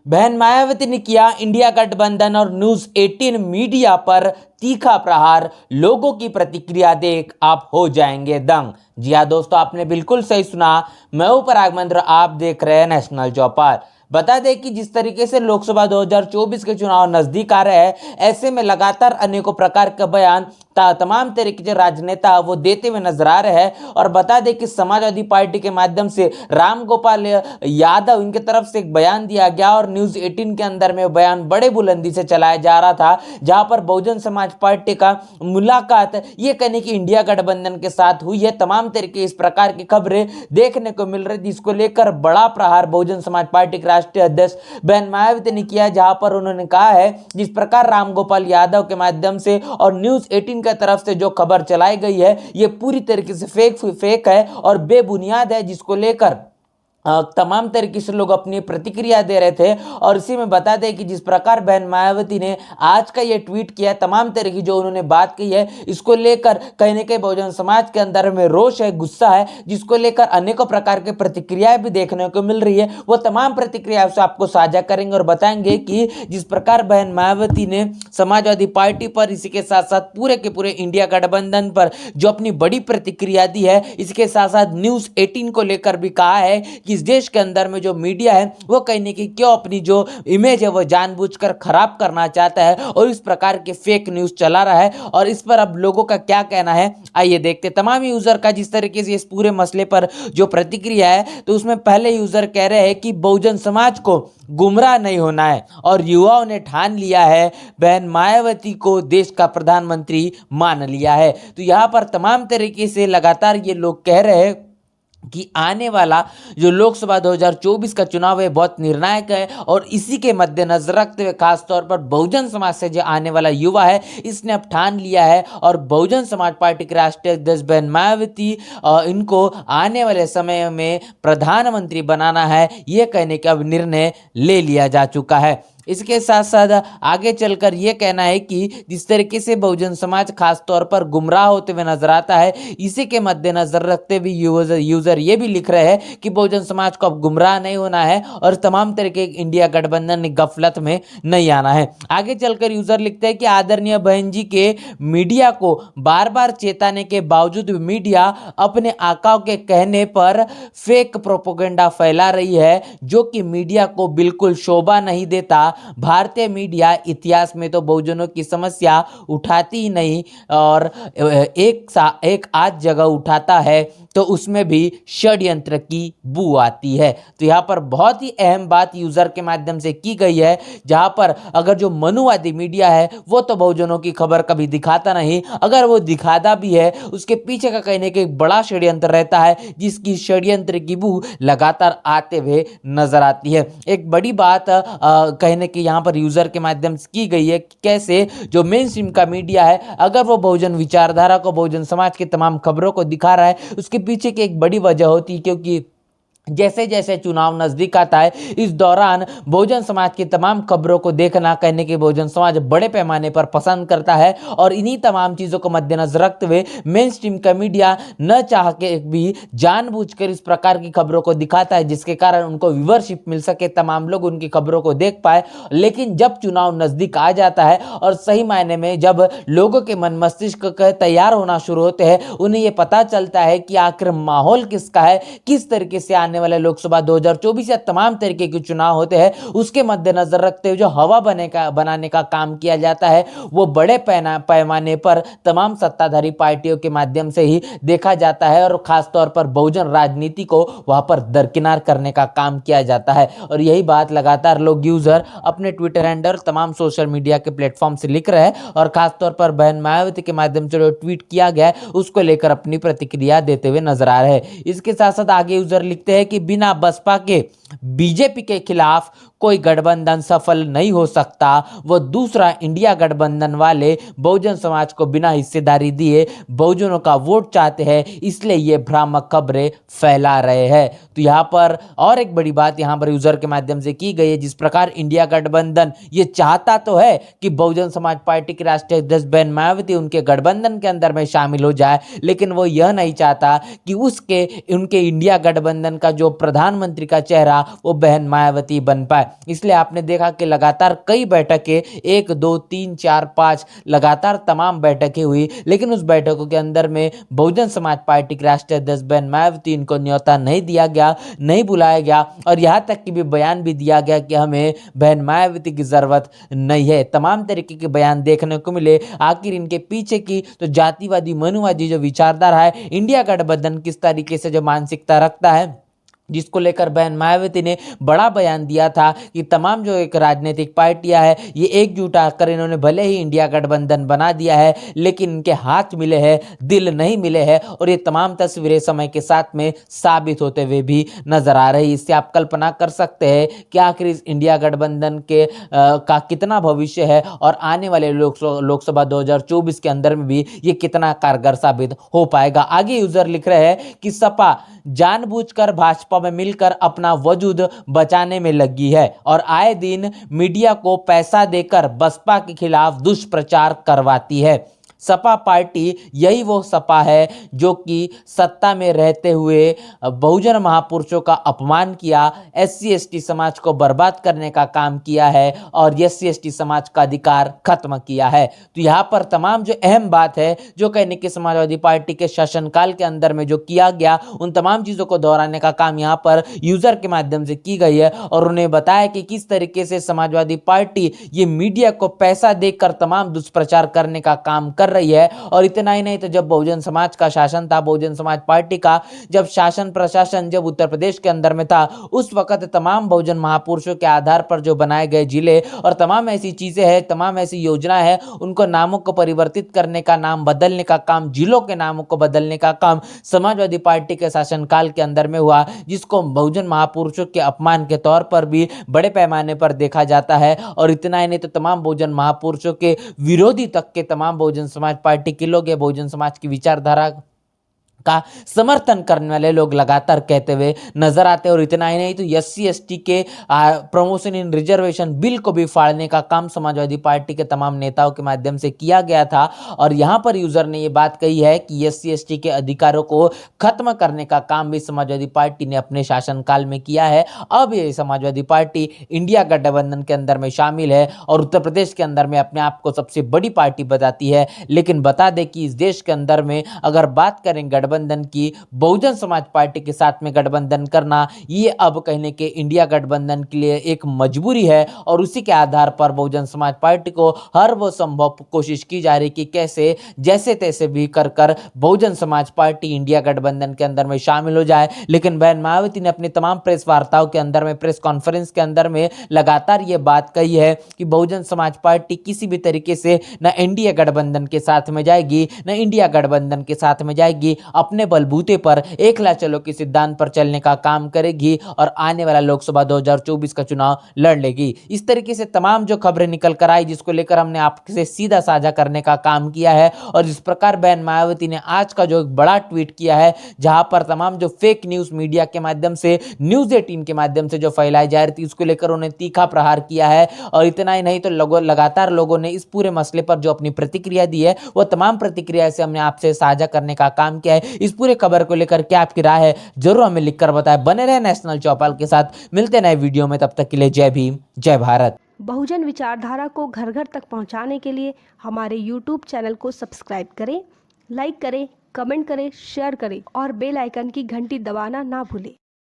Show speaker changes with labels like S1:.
S1: बहन मायावती ने किया इंडिया गठबंधन और न्यूज 18 मीडिया पर तीखा प्रहार। लोगों की प्रतिक्रिया देख आप हो जाएंगे दंग। जी हाँ दोस्तों, आपने बिल्कुल सही सुना। मैं हूं पराग मंत्र, आप देख रहे हैं नेशनल चौपाल। बता दें कि जिस तरीके से लोकसभा 2024 के चुनाव नजदीक आ रहे हैं, ऐसे में लगातार अनेकों प्रकार का बयान तमाम तरीके के राजनेता वो देते हुए नजर आ रहे हैं। और बता दें कि समाजवादी पार्टी के माध्यम से राम गोपाल यादव इनके तरफ से एक बयान दिया गया और न्यूज 18 के अंदर में बयान बड़े बुलंदी से चलाया जा रहा था, जहां पर बहुजन समाज पार्टी का मुलाकात ये कहने की इंडिया गठबंधन के साथ हुई है। तमाम तरीके इस प्रकार की खबरें देखने को मिल रही थी, जिसको लेकर बड़ा प्रहार बहुजन समाज पार्टी के राष्ट्रीय अध्यक्ष बहन मायावती ने किया, जहां पर उन्होंने कहा है जिस प्रकार राम गोपाल यादव के माध्यम से और न्यूज 18 की तरफ से जो खबर चलाई गई है, ये पूरी तरीके से फेक है और बेबुनियाद है, जिसको लेकर तमाम तरीके से लोग अपनी प्रतिक्रिया दे रहे थे। और इसी में बता दें कि जिस प्रकार बहन मायावती ने आज का ये ट्वीट किया, तमाम तरह की जो उन्होंने बात की है, इसको लेकर कहीं ना कहीं बहुजन समाज के अंदर में रोष है, गुस्सा है, जिसको लेकर अनेकों प्रकार की प्रतिक्रियाएं भी देखने को मिल रही है। वो तमाम प्रतिक्रियाओं से आपको साझा करेंगे और बताएंगे कि जिस प्रकार बहन मायावती ने समाजवादी पार्टी पर, इसी के साथ साथ पूरे के पूरे इंडिया गठबंधन पर जो अपनी बड़ी प्रतिक्रिया दी है, इसके साथ साथ न्यूज 18 को लेकर भी कहा है कि इस देश के अंदर में जो मीडिया है वो कहने की क्यों अपनी जो इमेज है वो जानबूझकर खराब करना चाहता है और इस प्रकार के फेक न्यूज चला रहा है। और इस पर अब लोगों का क्या कहना है, आइए देखते। तमाम यूजर का जिस तरीके से इस पूरे मसले पर जो प्रतिक्रिया है, तो उसमें पहले यूजर कह रहे हैं कि बहुजन समाज को गुमराह नहीं होना है और युवाओं ने ठान लिया है, बहन मायावती को देश का प्रधानमंत्री मान लिया है। तो यहां पर तमाम तरीके से लगातार ये लोग कह रहे हैं कि आने वाला जो लोकसभा 2024 का चुनाव है बहुत निर्णायक है और इसी के मद्देनजर रखते हुए खासतौर पर बहुजन समाज से जो आने वाला युवा है, इसने अब ठान लिया है और बहुजन समाज पार्टी के राष्ट्रीय अध्यक्ष बहन मायावती इनको आने वाले समय में प्रधानमंत्री बनाना है, ये कहने का अब निर्णय ले लिया जा चुका है। इसके साथ साथ आगे चलकर यह कहना है कि जिस तरीके से बहुजन समाज खास तौर पर गुमराह होते हुए नजर आता है, इसी के मद्देनजर रखते हुए यूजर ये भी लिख रहे हैं कि बहुजन समाज को अब गुमराह नहीं होना है और तमाम तरीके इंडिया गठबंधन गफलत में नहीं आना है। आगे चलकर यूजर लिखते हैं कि आदरणीय बहन जी के मीडिया को बार बार चेताने के बावजूद मीडिया अपने आकाओं के कहने पर फेक प्रोपोगेंडा फैला रही है, जो कि मीडिया को बिल्कुल शोभा नहीं देता। भारतीय मीडिया इतिहास में तो बहुजनों की समस्या उठाती ही नहीं और एक आध जगह उठाता है तो उसमें भी षड्यंत्र की बू आती है। तो यहाँ पर बहुत ही अहम बात यूजर के माध्यम से की गई है, जहां पर अगर जो मनुवादी मीडिया है वो तो बहुजनों की खबर कभी दिखाता नहीं, अगर वो दिखाता भी है उसके पीछे का कहने के एक बड़ा षड्यंत्र रहता है, जिसकी षड्यंत्र की बू लगातार आते हुए नजर आती है। एक बड़ी बात कहने की यहाँ पर यूजर के माध्यम से की गई है कि कैसे जो मेन स्ट्रीम का मीडिया है, अगर वो बहुजन विचारधारा को, बहुजन समाज की तमाम खबरों को दिखा रहा है, उसके पीछे की एक बड़ी वजह होती है, क्योंकि जैसे जैसे चुनाव नजदीक आता है, इस दौरान बहुजन समाज की तमाम खबरों को देखना कहने के बहुजन समाज बड़े पैमाने पर पसंद करता है और इन्हीं तमाम चीजों को मद्देनजर रखते हुए मेन स्ट्रीम का मीडिया न चाह के भी जानबूझकर इस प्रकार की खबरों को दिखाता है, जिसके कारण उनको व्यूअरशिप मिल सके, तमाम लोग उनकी खबरों को देख पाए। लेकिन जब चुनाव नजदीक आ जाता है और सही मायने में जब लोगों के मन मस्तिष्क तैयार होना शुरू होते हैं, उन्हें यह पता चलता है कि आखिर माहौल किसका है, किस तरीके से आने वाले लोकसभा 2024 या तमाम तरीके के चुनाव होते हैं, उसके मद्देनजर रखते हुए जो हवा बनाने का काम किया जाता है, वो बड़े पैमाने पर तमाम सत्ताधारी पार्टियों के माध्यम से ही देखा जाता है और खासतौर पर बहुजन राजनीति को वहां पर दरकिनार करने का काम किया जाता है। और यही बात लगातार लोग यूजर अपने ट्विटर हैंडल, तमाम सोशल मीडिया के प्लेटफॉर्म से लिख रहे हैं और खासतौर पर बहन मायावती के माध्यम से जो ट्वीट किया गया है उसको लेकर अपनी प्रतिक्रिया देते हुए नजर आ रहे हैं। इसके साथ साथ आगे यूजर लिखते हैं कि बिना बसपा के बीजेपी के खिलाफ कोई गठबंधन सफल नहीं हो सकता। वो दूसरा इंडिया गठबंधन वाले बहुजन समाज को बिना हिस्सेदारी दिए बहुजनों का वोट चाहते हैं, इसलिए ये भ्रामक खबरें फैला रहे हैं। तो यहाँ पर और एक बड़ी बात यहाँ पर यूजर के माध्यम से की गई है, जिस प्रकार इंडिया गठबंधन ये चाहता तो है कि बहुजन समाज पार्टी के राष्ट्रीय अध्यक्ष बहन मायावती उनके गठबंधन के अंदर में शामिल हो जाए, लेकिन वो यह नहीं चाहता कि उनके इंडिया गठबंधन का जो प्रधानमंत्री का चेहरा नेता वो बहन मायावती बन पाए। इसलिए आपने देखा कि लगातार कई बैठकें 1, 2, 3, 4, 5 लगातार तमाम बैठकें हुई, लेकिन उस बैठकों के अंदर में बहुजन समाज पार्टी की राष्ट्रीय अध्यक्ष बहन मायावती इनको न्योता नहीं दिया गया, नहीं बुलाया गया और यहाँ तक कि भी बयान भी दिया गया कि हमें बहन मायावती की जरूरत नहीं है। तमाम तरीके के बयान देखने को मिले। आखिर इनके पीछे की तो जातिवादी मनुवादी जो विचारधारा है, इंडिया गठबंधन किस तरीके से जो मानसिकता रखता है, जिसको लेकर बहन मायावती ने बड़ा बयान दिया था कि तमाम जो एक राजनीतिक पार्टियां हैं ये एकजुट आकर इन्होंने भले ही इंडिया गठबंधन बना दिया है, लेकिन इनके हाथ मिले हैं, दिल नहीं मिले हैं और ये तमाम तस्वीरें समय के साथ में साबित होते हुए भी नजर आ रही। इससे आप कल्पना कर सकते हैं कि आखिर इस इंडिया गठबंधन के का कितना भविष्य है और आने वाले लोकसभा 2024 के अंदर में भी ये कितना कारगर साबित हो पाएगा। आगे यूजर लिख रहे हैं कि सपा जानबूझकर भाजपा में मिलकर अपना वजूद बचाने में लगी है और आए दिन मीडिया को पैसा देकर बसपा के खिलाफ दुष्प्रचार करवाती है। सपा पार्टी यही वो सपा है जो कि सत्ता में रहते हुए बहुजन महापुरुषों का अपमान किया, SC/ST समाज को बर्बाद करने का काम किया है और SC/ST समाज का अधिकार खत्म किया है। तो यहाँ पर तमाम जो अहम बात है जो कहने की समाजवादी पार्टी के शासनकाल के अंदर में जो किया गया, उन तमाम चीजों को दोहराने का काम यहाँ पर यूजर के माध्यम से की गई है और उन्हें बताया कि किस तरीके से समाजवादी पार्टी ये मीडिया को पैसा देकर तमाम दुष्प्रचार करने का काम कर रही है। और इतना ही नहीं तो जब बहुजन समाज का शासन था, बहुजन समाज पार्टी का जब शासन प्रशासन जब उत्तर प्रदेश के अंदर में था, उस वक्त तमाम बहुजन महापुरुषों के आधार पर जो बनाए गए जिले और तमाम ऐसी चीजें हैं, तमाम ऐसी योजना है, उनको नामों को परिवर्तित करने का, नाम बदलने का काम, जिलों के नामों को बदलने का काम समाजवादी पार्टी के शासनकाल के अंदर में हुआ, जिसको बहुजन महापुरुषों के अपमान के तौर पर भी बड़े पैमाने पर देखा जाता है। और इतना ही नहीं तो तमाम बहुजन महापुरुषों के विरोधी तक के तमाम बहुजन समाज पार्टी के लोग हैं, बहुजन समाज की विचारधारा का समर्थन करने वाले लोग लगातार कहते हुए नजर आते हैं। और इतना ही नहीं तो SC/ST के प्रमोशन इन रिजर्वेशन बिल को भी फाड़ने का काम समाजवादी पार्टी के तमाम नेताओं के माध्यम से किया गया था। और यहां पर यूजर ने यह बात कही है कि SC/ST के अधिकारों को खत्म करने का काम भी समाजवादी पार्टी ने अपने शासनकाल में किया है। अब ये समाजवादी पार्टी इंडिया गठबंधन के अंदर में शामिल है और उत्तर प्रदेश के अंदर में अपने आप को सबसे बड़ी पार्टी बताती है। लेकिन बता दें कि इस देश के अंदर में अगर बात करें गठबंधन की, बहुजन समाज पार्टी के साथ में गठबंधन करना ये अब कहने के इंडिया गठबंधन के लिए एक मजबूरी है। और उसी के आधार पर बहुजन समाज पार्टी को हर वो संभव कोशिश की जा रही कि कैसे जैसे तैसे भी कर कर बहुजन समाज पार्टी इंडिया गठबंधन के अंदर में शामिल हो जाए। लेकिन बहन मायावती ने अपनी तमाम प्रेस वार्ताओं के अंदर में, प्रेस कॉन्फ्रेंस के अंदर में लगातार ये बात कही है कि बहुजन समाज पार्टी किसी भी तरीके से न इंडिया गठबंधन के साथ में जाएगी, न इंडिया गठबंधन के साथ में जाएगी, अपने बलबूते पर एकला चलो के सिद्धांत पर चलने का काम करेगी और आने वाला लोकसभा 2024 का चुनाव लड़ लेगी। इस तरीके से तमाम जो खबरें निकल कर आई, जिसको लेकर हमने आपसे सीधा साझा करने का काम किया है। और जिस प्रकार बहन मायावती ने आज का जो एक बड़ा ट्वीट किया है, जहां पर तमाम जो फेक न्यूज मीडिया के माध्यम से, न्यूज 18 के माध्यम से जो फैलाई जा रही थी, उसको लेकर उन्हें तीखा प्रहार किया है। और इतना ही नहीं तो लगातार लोगों ने इस पूरे मसले पर जो अपनी प्रतिक्रिया दी है, वो तमाम प्रतिक्रिया से हमने आपसे साझा करने का काम किया है। इस पूरे खबर को लेकर क्या आपकी राय है जरूर हमें लिखकर बताएं। बने रहे नेशनल चौपाल के साथ, मिलते नए वीडियो में, तब तक के लिए जय भीम, जय भारत।
S2: बहुजन विचारधारा को घर घर तक पहुंचाने के लिए हमारे YouTube चैनल को सब्सक्राइब करें, लाइक करें, कमेंट करें, शेयर करें और बेल आइकन की घंटी दबाना ना भूलें।